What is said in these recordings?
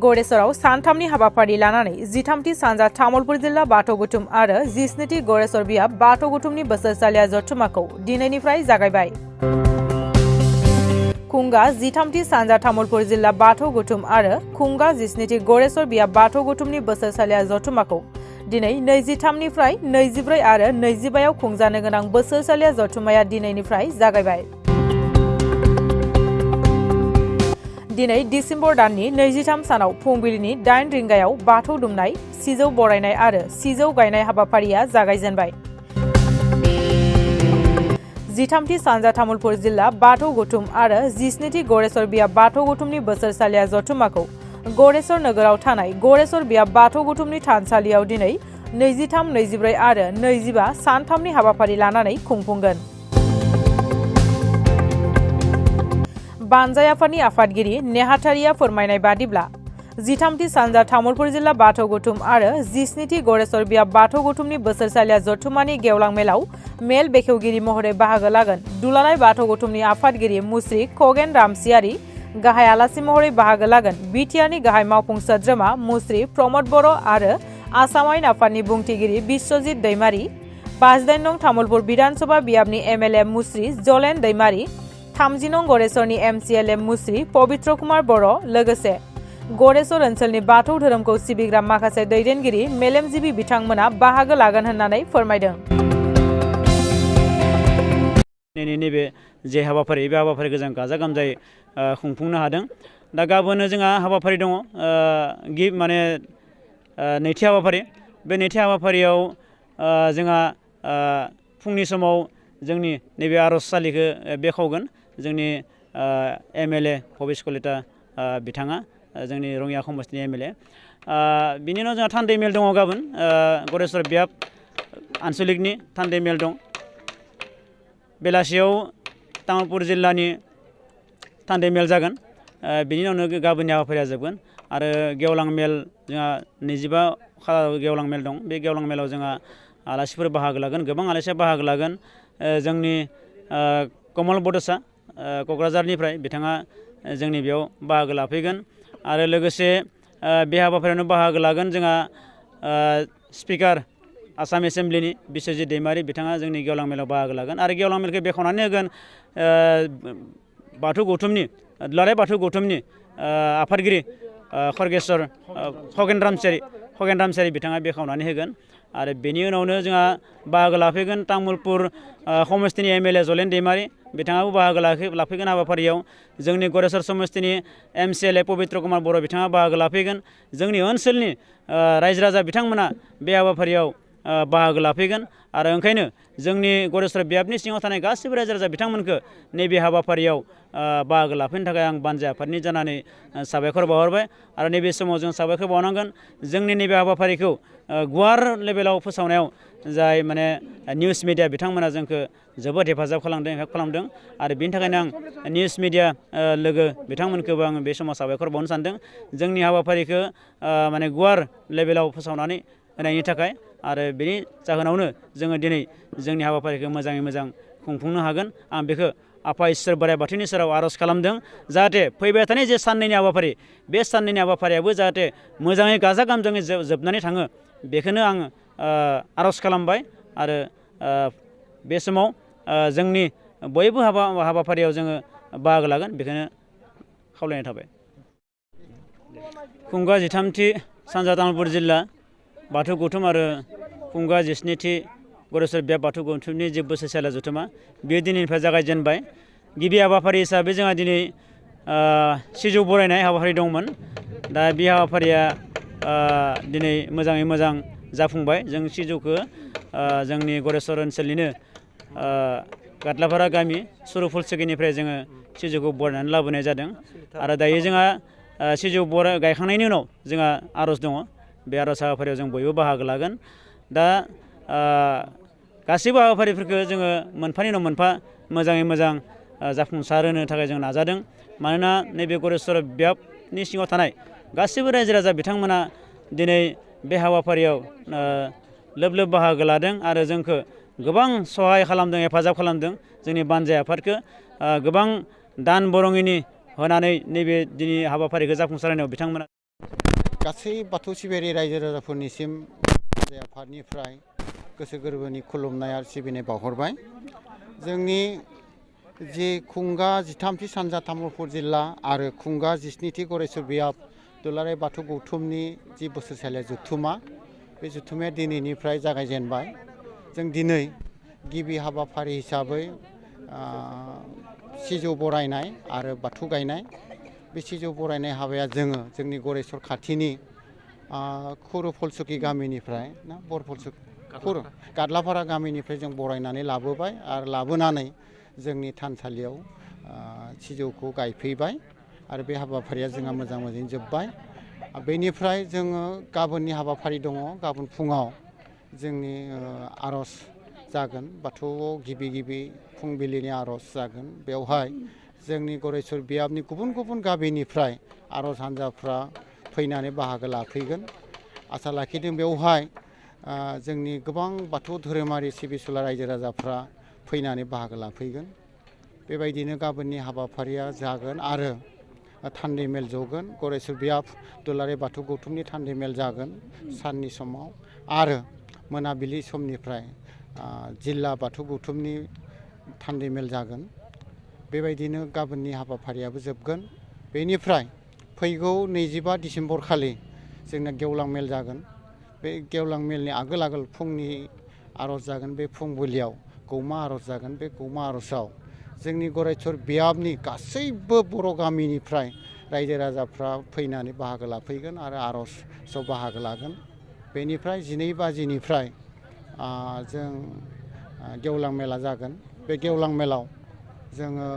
गड़ेसराव सानथामनि हाबाफारि लानानै 13थि सानजा तामुलपुर जिल्ला बाथौ गुथुम आरो 17थि गड़ेसर बियाब बाथौ गुथुमनि बोसोरसालिया जथुम्माखौ दिनैनिफ्राय जागायबाय। खुंगा 13थि सानजा तामुलपुर जिल्ला बाथौ गुथुम आरो खुंगा 17थि गड़ेसर बियाब बाथौ गुथुमनि बोसोरसालिया जथुम्माखौ दिनै 23निफ्राय 24 आरो 25 आव खुंजानो गोनां बोसोरसालिया जथुम्माया दिनैनिफ्राय जागायबाय। दिनै डिसेम्बर दाननि 23 सानाव फुंबिलिनि 8 रिंगायाव बाथौ दुमनाय, सिजौ बरायनाय आरो सिजौ गायनाय हाबाफारिया जागायजेनबाय। 13थि सानजा तामुलपुर जिल्ला बाथौ गुथुम आरो 17थि गड़ेसर बियाब बाथौ गुथुमनि बोसोरसालिया जथुम्माखौ गड़ेसर नोगोराव थानाय गड़ेसर बियाब बाथौ गुथुमनि थानसालियाव दिनै 23, 24 आरो 25 सानथामनि हाबाफारि लानानै खुंफुंगोन। बानजाय आफादनि आफादगिरि नेहाथारिया फोरमायनाय बादिब्ला 13थि सानजा तामुलपुर जिल्ला बाथौ गुथुम आरो 17थि गड़ेसर बियाब बाथौ गुथुमनि बोसोरसालिया जथुम्मानि गेवलां मेलाव मेल बेखेवगिरि महरै बाहागो लागोन दुलाराय बाथौ गुथुमनि आफादगिरि मुस्रि खगेन रामसियारि, गाहाय आलासि महरै बाहागो लागोन बिटिआरनि गाहाय मावफुं सोद्रोमा मुस्रि प्रमद बर' आरो आसाम आयेन आफादनि बुंथिगिरि बिश्वजित दैमारि, 5 नं तामुलपुर विधानसभा बियाबनि एमएलए मुस्रि जलेन दैमारि, 30 नं गड़ेसरनि एमसिएलए मुस्रि पबित्र कुमार बर' लोगोसे गड़ेसर ओनसोलनि बाथौ धोरोमखौ सिबिग्रा माखासे दैदेनगिरि मेलेमजिबि बिथांमोना बाहागो लागोन होननानै फोरमायदों। नैबे जे हाबाफारि बे हाबाफारिखौ जों गाजा गोमजायै खुंफुंनो हादों। दा गाबोननो जोंहा हाबाफारि दङ, माने नैथि हाबाफारि। बे नैथि हाबाफारियाव जोंहा फुंनि समाव जोंनि नैबे आर'जसालिखौ बेखेवगोन जोंनि एमएलए भबेस कलिता बिथाङा, जोंनि रङिया समस्तिनि एमएलए। बिनि उनाव जोंहा थान्दै मेल दङ गाबोन, गड़ेसर बियाब आनसलिकनि थान्दै मेल दं। बेलासियाव तामुलपुर जिल्लानि थान्दै मेल जागोन। बिनि उनावनो गाबोननि हाबाफारिया जोबगोन आरो गेवलां मेल जोंहा 25 खालाराव गेवलां मेल दं। बे गेवलां मेलाव जोंहा आलासिफोर बाहागो लागोन, गोबां आलासिया बाहागो लागोन। जोंनि कमल बड'सा क'क्राझारनिफ्राय बिथाङा जोंनि बेयाव बाहागो लाफैगोन आरो लोगोसे बे हाबाफारियावनो बाहागो लागोन जोंहा स्पिकार आसाम एसेम्ब्लिनि बिश्वजित दैमारि बिथाङा जोंनि गेवलां मेलाव बाहागो लागोन आरो गेवलां मेलखौ बेखेवनानै होगोन बाथौ गौथुमनि दुलाराय बाथौ गौथुमनि आफादगिरि खगेश्वर खगेन रामसियारि बिथाङा बेखेवनानै होगोन आरो बेनि उनावनो जोंहा बाहागो लाफैगोन तामुलपुर समस्तिनि एमएलए जलेन दैमारि बिथाङाबो बाहागो लाफैगोन हाबाफारियाव। जोंनि गड़ेसर समस्तिनि एमसिएलए पबित्र कुमार बर' बिथाङा बाहागो लाफैगोन। जोंनि ओनसोलनि रायजो राजा बिथांमोना बे हाबाफारियाव बाहागो लाफैगोन आरो ओंखायनो जोंनि गड़ेसर बियाबनि सिङाव थानाय गासैबो रायजो राजा बिथांमोनखौ नैबे हाबाफारियाव बाहागो लाफैनो थाखाय आं बानजाय आफादनि जानानै साबायखर बावहरबाय आरो नैबे समाव जों साबायखर बावनांगोन जोंनि नैबे हाबाफारिखौ गुवार लेभेलाव फोसावनायाव जाय माने निउस मिडिया बिथांमोना जोंखौ जोबोद हेफाजाब खालामदों आरो बेनि थाखायनो आं निउस मिडिया लोगो बिथांमोनखौबो आं बे समाव साबायखर बावनो सानदों जोंनि हाबाफारिखौ माने गुवार लेभेलाव फोसावनानै होनायनि थाखाय आरो बेनि जाहोनावनो जोङो दिनै जोंनि हाबाफारिखौ मोजाङै मोजां खुंफुंनो हागोन। आं बेखौ आफा इसोर बोराइ बाथौनि सेराव आर'ज खालामदों जाहाथे फैबाय थानाय जे साननैनि हाबाफारि बे साननैनि हाबाफारियाबो जाहाथे मोजाङै गाजा गोमजायै जोबनानै थाङो बेखौनो आं आर'ज खालामबाय आरो बे समाव जोंनि बयबो हाबाफारियाव जोङो बाहागो लागोन बेखौनो खावलायनाय थाबाय। खुंगा 13थि सानजा तामुलपुर जिल्ला बाथौ गौथुम आरो खुंगा 17थि गड़ेसर बियाब बाथौ गौथुमनि जे बोसोरसालिया जथुम्मा बेयो दिनैनिफ्राय जागायजेनबाय। गिबि हाबाफारि हिसाबै जोंहा दिनै सिजौ बरायनाय हाबाफारि दंमोन। दा बे हाबाफारिया दिनै मोजाङै मोजां जाफुंबाय। जों सिजौखौ जोंनि गड़ेसर ओनसोलनिनो गाटलापारा गामि सुरुफुलसुगिनिफ्राय जोङो सिजौखौ बरायनानै लाबोनाय जादों आरो दायो जोंहा सिजौ गायखांनायनि उनाव जोंहा आर'ज दङ। बे आर'ज हाबाफारियाव जों बयबो बाहागो लागोन दा गासैबो हाबाफारिफोरखौ जोङो मोनफानि उनाव मोनफा मोजाङै मोजां जाफुंसार होनो थाखाय जों नाजादों। मानोना नैबे गरेस्वर बियाबनि सिङाव थानाय गासैबो रायजो राजा बिथांमोना दिनै बे हाबाफारियाव लोब लोब बाहागो लादों आरो जोंखौ गोबां सहाय खालामदों, हेफाजाब खालामदों। जोंनि बानजाय आफादखौ गोबां दान बरङिनि होनानै नैबे दिनै हाबाफारिखौ जाफुंसार होनायाव बिथांमोना गासै बाथौ सिबियारि रायजो राजाफोरनिसिम बानजाय आफादनिफ्राय गोसो गोरबोनि खुलुमनाय आरो सिबिनाय बावहरबाय। जोंनि जे खुंगा 13थि सानजा तामुलपुर जिल्ला आरो खुंगा 17थि गरेस्वर बियाब दुलाराय बाथौ गौथुमनि जि बोसोरसालिया जथुमा, बे जथुमाया दिनैनिफ्राय जागायजेनबाय। जों दिनै गिबि हाबाफारि हिसाबै सिजौ बरायनाय आरो बाथौ गायनाय, बे सिजौ बरायनाय हाबाया जोंनि गरेस्वर खाथिनि खुरु फलसुखि गामिनिफ्राय गादलापारा गामिनिफ्राय जों बरायनानै लाबोबाय आरो लाबोनानै जोंनि थानसालियाव सिजौखौ गायफैबाय आरो बे हाबाफारिया जोंहा मोजाङैनो जोब्बाय। बेनिफ्राय जोङो गाबोननि हाबाफारि दङ। गाबोन फुङाव जोंनि आर'ज जागोन, बाथौआव गिबि फुंबिलिनि आर'ज जागोन। बेवहाय जोंनि गरेस्वर बियाबनि गुबुन गुबुन गामिनिफ्राय आर'ज हान्जाफ्रा फैनानै बाहागो लाफैगोन। आसा लाखिदों बेवहाय जोंनि गोबां बाथौ धोरोमारि सिबिसुला रायजो राजाफ्रा फैनानै बाहागो लाफैगोन। बेबायदिनो गाबोननि हाबाफारिया जागोन आरो थान्दै मेल जगोन। गरेस्वर बियाब दुलाराय बाथौ गौथुमनि थान्दै मेल जागोन साननि समाव आरो मोनाबिलि समनिफ्राय जिल्ला बाथौ गौथुमनि थान्दै मेल जागोन। बेबायदिनो गाबोननि हाबाफारियाबो जोबगोन। बेनिफ्राय फैगौ 25 डिसेम्बर खालि जोंना गेवलां मेल जागोन। बे गेवलां मेलनि आगोल फुंनि आर'ज जागोन। बे फुंबिलियाव गौमा आर'ज जागोन। बे गौमा आर'जआव जोंनि गरेस्वर बियाबनि गासैबो बर' गामिनिफ्राय रायजो राजाफ्रा फैनानै बाहागो लाफैगोन आरो आर'जआव बाहागो लागोन। बेनिफ्राय 12 बाजिनिफ्राय जों गेवलां मेला जागोन। बे गेवलां मेलाव जोङो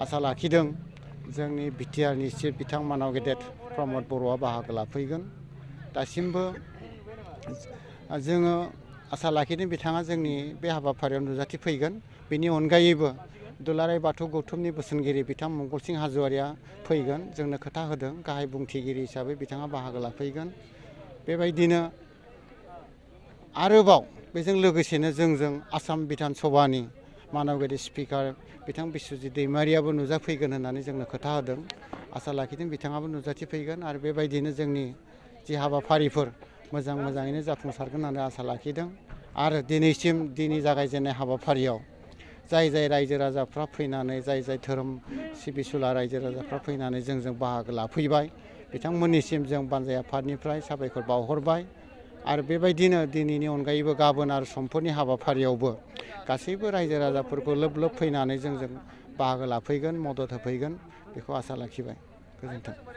आसा लाखिदों जोंनि बिटिआरनि चिफ बिथां मानाव गेदेर प्रमद बर'आ बाहागो लाफैगोन। दासिमबो जोङो आसा लाखिदों बिथाङा जोंनि बे हाबाफारियाव नुजाथिफैगोन। बेनि अनगायैबो दुलाराय बाथौ गौथुमनि बोसोनगिरि बिथां मंगलसिं हाज'वारिया फैगोन, जोंनो खोथा होदों। गाहाय बुंथिगिरि हिसाबै बिथाङा बाहागो लाफैगोन। बेबायदिनो आरोबाव बेजों लोगोसेनो जोंजों आसाम बिधान सभानि मानगेरिया स्पिकार बिथां बिस्वजित दैमारियाबो नुजाफैगोन होननानै जोंनो खोथा होदों। आसा लाखिदों बिथाङाबो नुजाथिफैगोन आरो बेबायदिनो जोंनि जि हाबाफारिफोर मोजाङैनो जाफुंसारगोन होननानै आसा लाखिदों। आरो दिनै जागायजेननाय हाबाफारियाव जाय रायजो राजाफ्रा फैनानै जाय धोरोम सिबिसुला रायजो राजाफ्रा फैनानै जोंजों बाहागो लाफैबाय, बिथांमोननिसिम जों बानजाय आफादनिफ्राय साबायखर बावहरबाय। आरो बेबायदिनो दिनैनि अनगायैबो गाबोन आरो समफोरनि हाबाफारियावबो गासैबो रायजो राजाफोरखौ लोब फैनानै जोंजों बाहागो लाफैगोन, मदद होफैगोन, बेखौ आसा लाखिबाय। गोजोन्थों।